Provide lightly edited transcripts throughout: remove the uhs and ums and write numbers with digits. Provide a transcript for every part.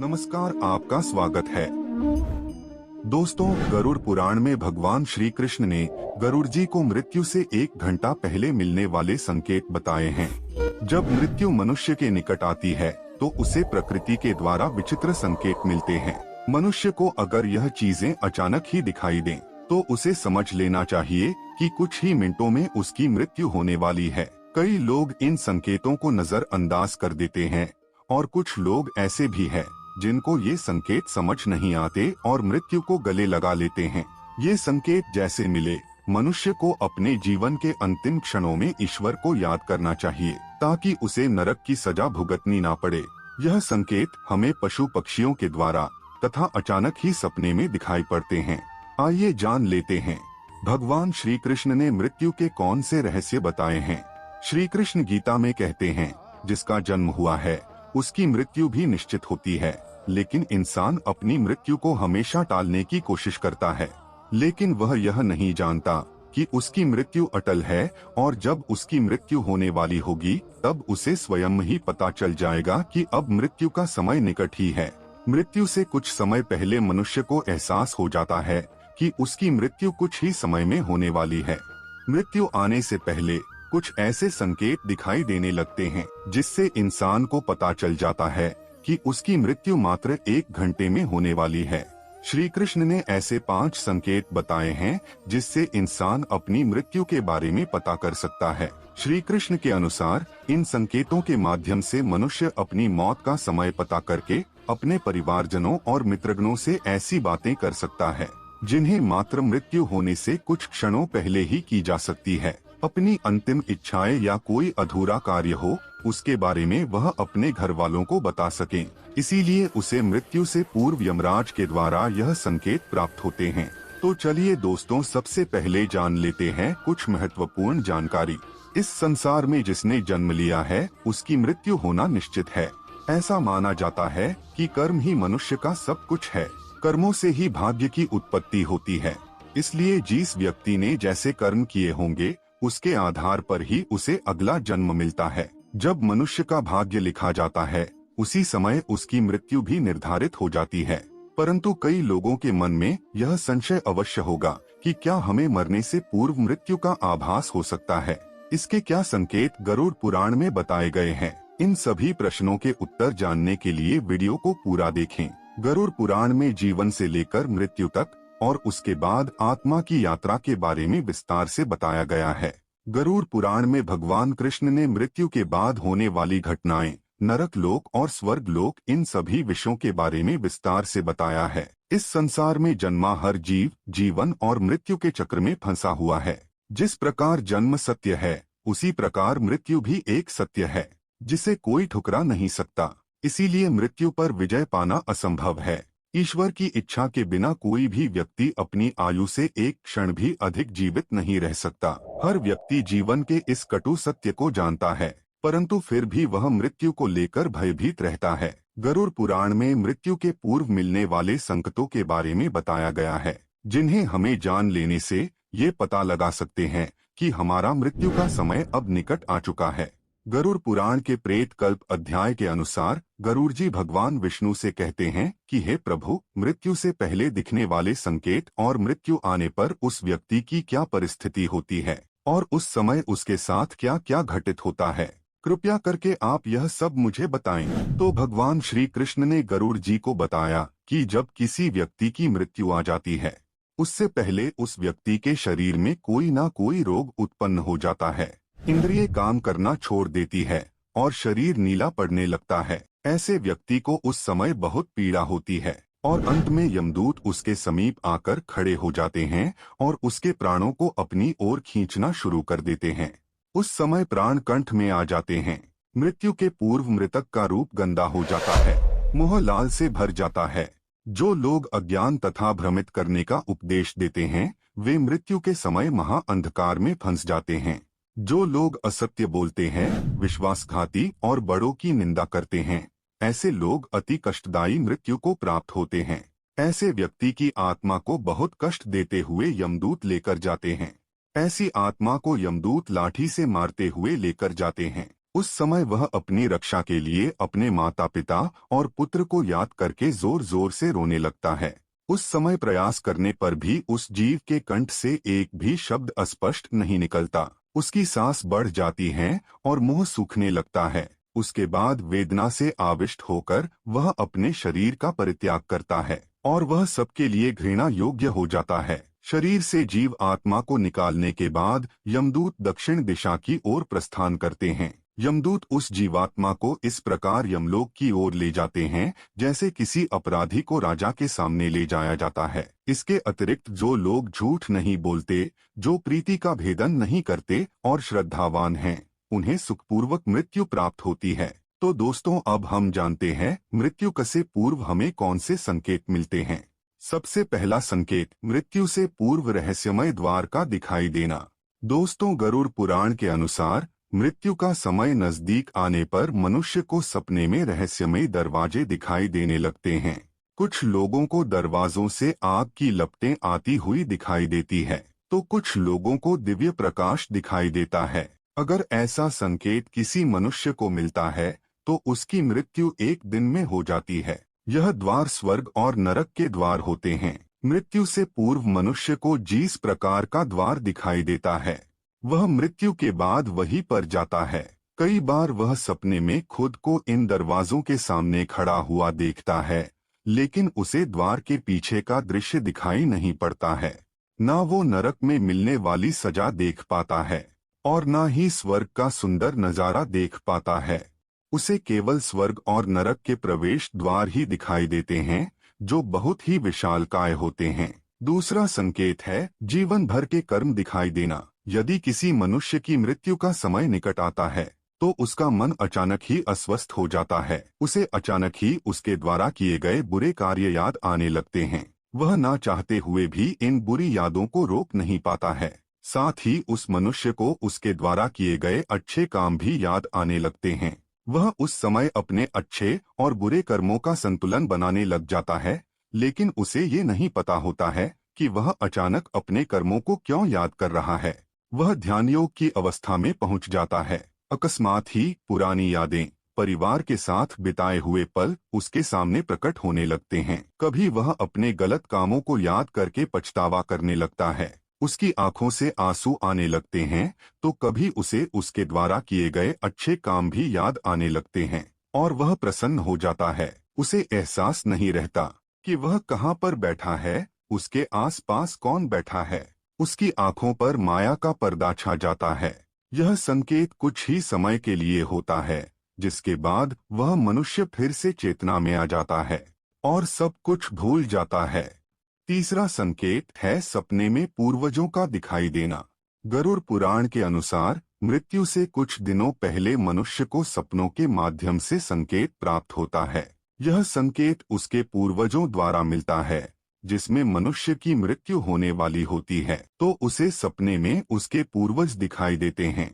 नमस्कार, आपका स्वागत है। दोस्तों, गरुड़ पुराण में भगवान श्री कृष्ण ने गरुड़ जी को मृत्यु से 1 घंटा पहले मिलने वाले संकेत बताए हैं। जब मृत्यु मनुष्य के निकट आती है तो उसे प्रकृति के द्वारा विचित्र संकेत मिलते हैं। मनुष्य को अगर यह चीजें अचानक ही दिखाई दें, तो उसे समझ लेना चाहिए कि कुछ ही मिनटों में उसकी मृत्यु होने वाली है। कई लोग इन संकेतों को नजरअंदाज कर देते हैं और कुछ लोग ऐसे भी हैं जिनको ये संकेत समझ नहीं आते और मृत्यु को गले लगा लेते हैं। ये संकेत जैसे मिले, मनुष्य को अपने जीवन के अंतिम क्षणों में ईश्वर को याद करना चाहिए ताकि उसे नरक की सजा भुगतनी ना पड़े। यह संकेत हमें पशु पक्षियों के द्वारा तथा अचानक ही सपने में दिखाई पड़ते हैं। आइए जान लेते हैं, भगवान श्री कृष्ण ने मृत्यु के कौन से रहस्य बताए हैं। श्री कृष्ण गीता में कहते हैं, जिसका जन्म हुआ है उसकी मृत्यु भी निश्चित होती है, लेकिन इंसान अपनी मृत्यु को हमेशा टालने की कोशिश करता है। लेकिन वह यह नहीं जानता कि उसकी मृत्यु अटल है और जब उसकी मृत्यु होने वाली होगी तब उसे स्वयं ही पता चल जाएगा कि अब मृत्यु का समय निकट ही है। मृत्यु से कुछ समय पहले मनुष्य को एहसास हो जाता है कि उसकी मृत्यु कुछ ही समय में होने वाली है। मृत्यु आने से पहले कुछ ऐसे संकेत दिखाई देने लगते हैं जिससे इंसान को पता चल जाता है कि उसकी मृत्यु मात्र 1 घंटे में होने वाली है। श्री कृष्ण ने ऐसे 5 संकेत बताए हैं जिससे इंसान अपनी मृत्यु के बारे में पता कर सकता है। श्री कृष्ण के अनुसार इन संकेतों के माध्यम से मनुष्य अपनी मौत का समय पता करके अपने परिवारजनों और मित्रगणों से ऐसी बातें कर सकता है जिन्हें मात्र मृत्यु होने से कुछ क्षणों पहले ही की जा सकती है। अपनी अंतिम इच्छाएं या कोई अधूरा कार्य हो, उसके बारे में वह अपने घर वालों को बता सके। इसीलिए उसे मृत्यु से पूर्व यमराज के द्वारा यह संकेत प्राप्त होते हैं। तो चलिए दोस्तों, सबसे पहले जान लेते हैं कुछ महत्वपूर्ण जानकारी। इस संसार में जिसने जन्म लिया है उसकी मृत्यु होना निश्चित है। ऐसा माना जाता है कि कर्म ही मनुष्य का सब कुछ है। कर्मों से ही भाग्य की उत्पत्ति होती है। इसलिए जिस व्यक्ति ने जैसे कर्म किए होंगे उसके आधार पर ही उसे अगला जन्म मिलता है। जब मनुष्य का भाग्य लिखा जाता है उसी समय उसकी मृत्यु भी निर्धारित हो जाती है। परंतु कई लोगों के मन में यह संशय अवश्य होगा कि क्या हमें मरने से पूर्व मृत्यु का आभास हो सकता है। इसके क्या संकेत गरुड़ पुराण में बताए गए हैं। इन सभी प्रश्नों के उत्तर जानने के लिए वीडियो को पूरा देखें। गरुड़ पुराण में जीवन से लेकर मृत्यु तक और उसके बाद आत्मा की यात्रा के बारे में विस्तार से बताया गया है। गरुड़ पुराण में भगवान कृष्ण ने मृत्यु के बाद होने वाली घटनाएं, नरक लोक और स्वर्ग लोक, इन सभी विषयों के बारे में विस्तार से बताया है। इस संसार में जन्मा हर जीव जीवन और मृत्यु के चक्र में फंसा हुआ है। जिस प्रकार जन्म सत्य है उसी प्रकार मृत्यु भी एक सत्य है जिसे कोई ठुकरा नहीं सकता। इसीलिए मृत्यु पर विजय पाना असंभव है। ईश्वर की इच्छा के बिना कोई भी व्यक्ति अपनी आयु से 1 क्षण भी अधिक जीवित नहीं रह सकता। हर व्यक्ति जीवन के इस कटु सत्य को जानता है, परंतु फिर भी वह मृत्यु को लेकर भयभीत रहता है। गरुड़ पुराण में मृत्यु के पूर्व मिलने वाले संकटों के बारे में बताया गया है, जिन्हें हमें जान लेने से ये पता लगा सकते हैं कि हमारा मृत्यु का समय अब निकट आ चुका है। गरुड़ पुराण के प्रेत कल्प अध्याय के अनुसार गरुड़ जी भगवान विष्णु से कहते हैं कि हे प्रभु, मृत्यु से पहले दिखने वाले संकेत और मृत्यु आने पर उस व्यक्ति की क्या परिस्थिति होती है और उस समय उसके साथ क्या क्या घटित होता है, कृपया करके आप यह सब मुझे बताएं। तो भगवान श्री कृष्ण ने गरुड़ जी को बताया कि जब किसी व्यक्ति की मृत्यु आ जाती है उससे पहले उस व्यक्ति के शरीर में कोई ना कोई रोग उत्पन्न हो जाता है। इंद्रिय काम करना छोड़ देती है और शरीर नीला पड़ने लगता है। ऐसे व्यक्ति को उस समय बहुत पीड़ा होती है और अंत में यमदूत उसके समीप आकर खड़े हो जाते हैं और उसके प्राणों को अपनी ओर खींचना शुरू कर देते हैं। उस समय प्राण कंठ में आ जाते हैं। मृत्यु के पूर्व मृतक का रूप गंदा हो जाता है, मुंह लाल से भर जाता है। जो लोग अज्ञान तथा भ्रमित करने का उपदेश देते हैं वे मृत्यु के समय महा अंधकार में फंस जाते हैं। जो लोग असत्य बोलते हैं, विश्वासघाती और बड़ों की निंदा करते हैं, ऐसे लोग अति कष्टदायी मृत्यु को प्राप्त होते हैं। ऐसे व्यक्ति की आत्मा को बहुत कष्ट देते हुए यमदूत लेकर जाते हैं। ऐसी आत्मा को यमदूत लाठी से मारते हुए लेकर जाते हैं। उस समय वह अपनी रक्षा के लिए अपने माता पिता और पुत्र को याद करके जोर जोर से रोने लगता है। उस समय प्रयास करने पर भी उस जीव के कंठ से एक भी शब्द अस्पष्ट नहीं निकलता। उसकी सांस बढ़ जाती है और मुंह सूखने लगता है। उसके बाद वेदना से आविष्ट होकर वह अपने शरीर का परित्याग करता है और वह सबके लिए घृणा योग्य हो जाता है। शरीर से जीव आत्मा को निकालने के बाद यमदूत दक्षिण दिशा की ओर प्रस्थान करते हैं। यमदूत उस जीवात्मा को इस प्रकार यमलोक की ओर ले जाते हैं जैसे किसी अपराधी को राजा के सामने ले जाया जाता है। इसके अतिरिक्त जो लोग झूठ नहीं बोलते, जो प्रीति का भेदन नहीं करते और श्रद्धावान हैं, उन्हें सुखपूर्वक मृत्यु प्राप्त होती है। तो दोस्तों, अब हम जानते हैं मृत्यु से पूर्व हमें कौन से संकेत मिलते हैं। सबसे पहला संकेत, मृत्यु से पूर्व रहस्यमय द्वार का दिखाई देना। दोस्तों, गरुड़ पुराण के अनुसार मृत्यु का समय नजदीक आने पर मनुष्य को सपने में रहस्यमय दरवाजे दिखाई देने लगते हैं। कुछ लोगों को दरवाजों से आग की लपटें आती हुई दिखाई देती है, तो कुछ लोगों को दिव्य प्रकाश दिखाई देता है। अगर ऐसा संकेत किसी मनुष्य को मिलता है तो उसकी मृत्यु एक दिन में हो जाती है। यह द्वार स्वर्ग और नरक के द्वार होते हैं। मृत्यु से पूर्व मनुष्य को जिस प्रकार का द्वार दिखाई देता है, वह मृत्यु के बाद वहीं पर जाता है। कई बार वह सपने में खुद को इन दरवाजों के सामने खड़ा हुआ देखता है, लेकिन उसे द्वार के पीछे का दृश्य दिखाई नहीं पड़ता है। ना वो नरक में मिलने वाली सजा देख पाता है और ना ही स्वर्ग का सुंदर नजारा देख पाता है। उसे केवल स्वर्ग और नरक के प्रवेश द्वार ही दिखाई देते हैं, जो बहुत ही विशालकाय होते हैं। दूसरा संकेत है जीवन भर के कर्म दिखाई देना। यदि किसी मनुष्य की मृत्यु का समय निकट आता है तो उसका मन अचानक ही अस्वस्थ हो जाता है। उसे अचानक ही उसके द्वारा किए गए बुरे कार्य याद आने लगते हैं। वह ना चाहते हुए भी इन बुरी यादों को रोक नहीं पाता है। साथ ही उस मनुष्य को उसके द्वारा किए गए अच्छे काम भी याद आने लगते हैं। वह उस समय अपने अच्छे और बुरे कर्मों का संतुलन बनाने लग जाता है, लेकिन उसे ये नहीं पता होता है कि वह अचानक अपने कर्मों को क्यों याद कर रहा है। वह ध्यान योग की अवस्था में पहुंच जाता है। अकस्मात ही पुरानी यादें, परिवार के साथ बिताए हुए पल उसके सामने प्रकट होने लगते हैं। कभी वह अपने गलत कामों को याद करके पछतावा करने लगता है। उसकी आंखों से आंसू आने लगते हैं, तो कभी उसे उसके द्वारा किए गए अच्छे काम भी याद आने लगते हैं और वह प्रसन्न हो जाता है। उसे एहसास नहीं रहता कि वह कहाँ पर बैठा है, उसके आसपास कौन बैठा है। उसकी आंखों पर माया का पर्दा छा जाता है। यह संकेत कुछ ही समय के लिए होता है, जिसके बाद वह मनुष्य फिर से चेतना में आ जाता है और सब कुछ भूल जाता है। तीसरा संकेत है सपने में पूर्वजों का दिखाई देना। गरुड़ पुराण के अनुसार मृत्यु से कुछ दिनों पहले मनुष्य को सपनों के माध्यम से संकेत प्राप्त होता है। यह संकेत उसके पूर्वजों द्वारा मिलता है। जिसमें मनुष्य की मृत्यु होने वाली होती है तो उसे सपने में उसके पूर्वज दिखाई देते हैं।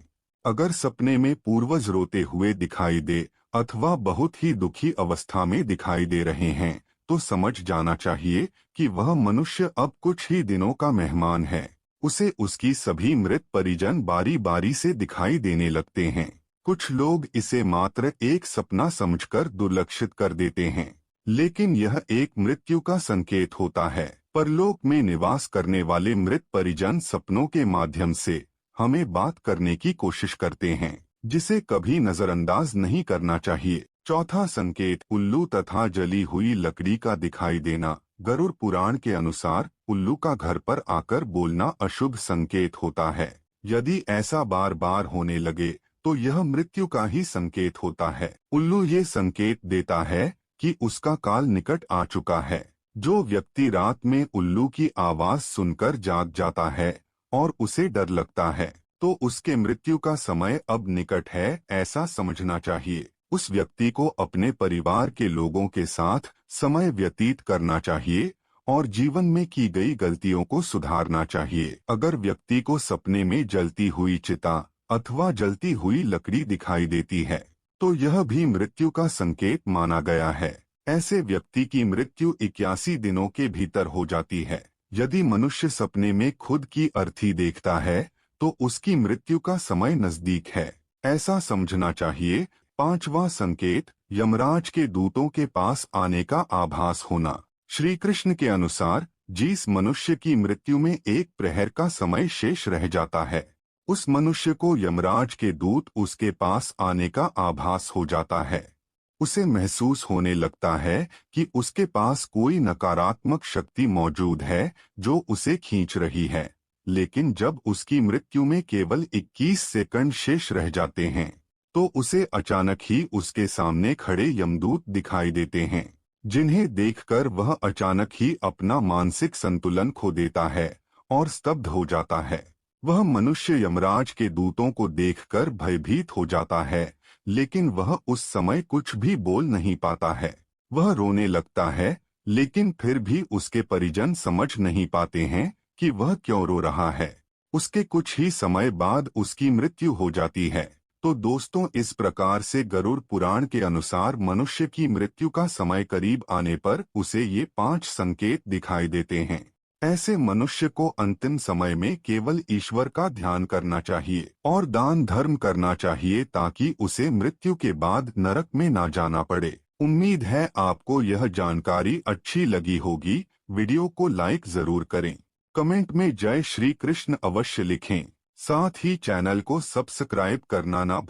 अगर सपने में पूर्वज रोते हुए दिखाई दे अथवा बहुत ही दुखी अवस्था में दिखाई दे रहे हैं तो समझ जाना चाहिए कि वह मनुष्य अब कुछ ही दिनों का मेहमान है। उसे उसकी सभी मृत परिजन बारी बारी से दिखाई देने लगते हैं। कुछ लोग इसे मात्र एक सपना समझकर दुर्लक्षित कर देते हैं, लेकिन यह एक मृत्यु का संकेत होता है। परलोक में निवास करने वाले मृत परिजन सपनों के माध्यम से हमें बात करने की कोशिश करते हैं, जिसे कभी नजरअंदाज नहीं करना चाहिए। चौथा संकेत उल्लू तथा जली हुई लकड़ी का दिखाई देना। गरुड़ पुराण के अनुसार उल्लू का घर पर आकर बोलना अशुभ संकेत होता है। यदि ऐसा बार बार होने लगे तो यह मृत्यु का ही संकेत होता है। उल्लू ये संकेत देता है कि उसका काल निकट आ चुका है। जो व्यक्ति रात में उल्लू की आवाज सुनकर जाग जाता है और उसे डर लगता है तो उसके मृत्यु का समय अब निकट है, ऐसा समझना चाहिए। उस व्यक्ति को अपने परिवार के लोगों के साथ समय व्यतीत करना चाहिए और जीवन में की गई गलतियों को सुधारना चाहिए। अगर व्यक्ति को सपने में जलती हुई चिता अथवा जलती हुई लकड़ी दिखाई देती है तो यह भी मृत्यु का संकेत माना गया है। ऐसे व्यक्ति की मृत्यु 81 दिनों के भीतर हो जाती है। यदि मनुष्य सपने में खुद की अर्थी देखता है तो उसकी मृत्यु का समय नजदीक है, ऐसा समझना चाहिए। पांचवा संकेत, यमराज के दूतों के पास आने का आभास होना। श्री कृष्ण के अनुसार जिस मनुष्य की मृत्यु में एक प्रहर का समय शेष रह जाता है, उस मनुष्य को यमराज के दूत उसके पास आने का आभास हो जाता है। उसे महसूस होने लगता है कि उसके पास कोई नकारात्मक शक्ति मौजूद है जो उसे खींच रही है। लेकिन जब उसकी मृत्यु में केवल 21 सेकंड शेष रह जाते हैं, तो उसे अचानक ही उसके सामने खड़े यमदूत दिखाई देते हैं, जिन्हें देखकर वह अचानक ही अपना मानसिक संतुलन खो देता है और स्तब्ध हो जाता है। वह मनुष्य यमराज के दूतों को देखकर भयभीत हो जाता है, लेकिन वह उस समय कुछ भी बोल नहीं पाता है। वह रोने लगता है, लेकिन फिर भी उसके परिजन समझ नहीं पाते हैं कि वह क्यों रो रहा है। उसके कुछ ही समय बाद उसकी मृत्यु हो जाती है। तो दोस्तों, इस प्रकार से गरुड़ पुराण के अनुसार मनुष्य की मृत्यु का समय करीब आने पर उसे ये 5 संकेत दिखाई देते हैं। ऐसे मनुष्य को अंतिम समय में केवल ईश्वर का ध्यान करना चाहिए और दान धर्म करना चाहिए, ताकि उसे मृत्यु के बाद नरक में ना जाना पड़े। उम्मीद है आपको यह जानकारी अच्छी लगी होगी। वीडियो को लाइक जरूर करें, कमेंट में जय श्री कृष्ण अवश्य लिखें, साथ ही चैनल को सब्सक्राइब करना ना भूलें।